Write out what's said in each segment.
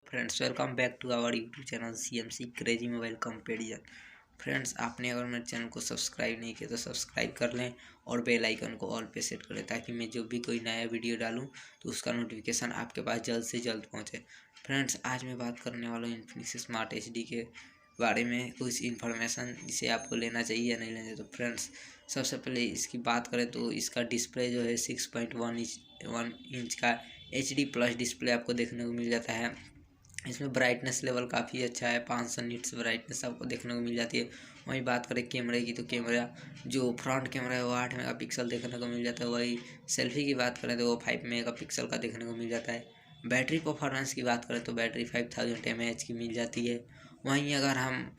Friends welcome back to our YouTube channel CMC crazy mobile comparison. Friends आपने अगर मेरे channel को subscribe नहीं किया तो सब्सक्राइब कर लें और बेल आइकन को ऑल पे सेट कर लें ताकि मैं जो भी कोई नया वीडियो डालूं तो उसका नोटिफिकेशन आपके पास जल्द से जल्द पहुंचे। फ्रेंड्स आज मैं बात करने वाला हूँ इन्फिनिक्स स्मार्ट HD के बारे में, कुछ इन्फॉर्मेशन इसे आपको लेना चाहिए या नहीं लेना चाहिए। तो फ्रेंड्स सबसे पहले इसकी बात करें तो इसका डिस्प्ले जो है 6.1 इंच का HD+ डिस्प्ले आपको देखने को मिल जाता है। इसमें ब्राइटनेस लेवल काफ़ी अच्छा है, 500 निट्स ब्राइटनेस आपको देखने को मिल जाती है। वहीं बात करें कैमरे की तो कैमरा जो फ्रंट कैमरा है वो 8 मेगापिक्सल देखने को मिल जाता है। वही सेल्फी की बात करें तो वो 5 मेगापिक्सल का देखने को मिल जाता है। बैटरी परफॉर्मेंस की बात करें तो बैटरी 5000 mAh की मिल जाती है। वहीं अगर हम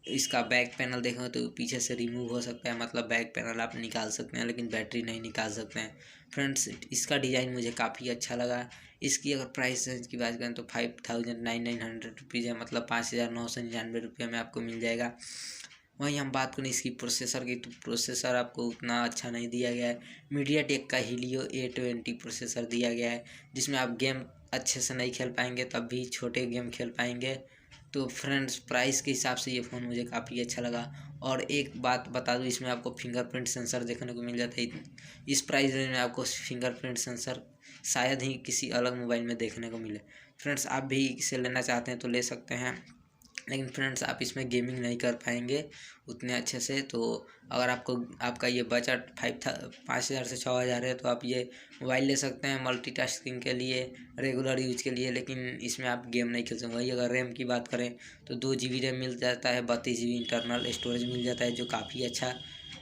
इसका बैक पैनल देखें तो पीछे से रिमूव हो सकता है, मतलब बैक पैनल आप निकाल सकते हैं लेकिन बैटरी नहीं निकाल सकते हैं। फ्रेंड्स इसका डिज़ाइन मुझे काफ़ी अच्छा लगा। इसकी अगर प्राइस रेंज की बात करें तो 5900 रुपीज़ है, मतलब 5999 में आपको मिल जाएगा। वहीं हम बात करें इसकी प्रोसेसर की तो प्रोसेसर आपको उतना अच्छा नहीं दिया गया है। मीडियाटेक का हीलियो A20 प्रोसेसर दिया गया है, जिसमें आप गेम अच्छे से नहीं खेल पाएंगे, तब भी छोटे गेम खेल पाएंगे। तो फ्रेंड्स प्राइस के हिसाब से ये फ़ोन मुझे काफ़ी अच्छा लगा। और एक बात बता दूँ, इसमें आपको फिंगरप्रिंट सेंसर देखने को मिल जाता है। इस प्राइस रेंज में आपको फिंगरप्रिंट सेंसर शायद ही किसी अलग मोबाइल में देखने को मिले। फ्रेंड्स आप भी इसे लेना चाहते हैं तो ले सकते हैं, लेकिन फ्रेंड्स आप इसमें गेमिंग नहीं कर पाएंगे उतने अच्छे से। तो अगर आपका ये बजट 5000 से 6000 है तो आप ये मोबाइल ले सकते हैं मल्टीटास्किंग के लिए, रेगुलर यूज के लिए, लेकिन इसमें आप गेम नहीं खेल सकते। वही अगर रैम की बात करें तो 2 GB रैम मिल जाता है, 32 GB इंटरनल स्टोरेज मिल जाता है जो काफ़ी अच्छा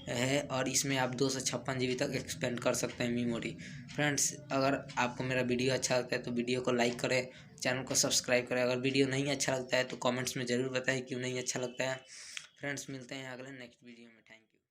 है। और इसमें आप 256 GB तक एक्सपेंड कर सकते हैं मेमोरी। फ्रेंड्स अगर आपको मेरा वीडियो अच्छा लगता है तो वीडियो को लाइक करें, चैनल को सब्सक्राइब करें। अगर वीडियो नहीं अच्छा लगता है तो कमेंट्स में ज़रूर बताएं क्यों नहीं अच्छा लगता है। फ्रेंड्स मिलते हैं अगले नेक्स्ट वीडियो में। Thank you.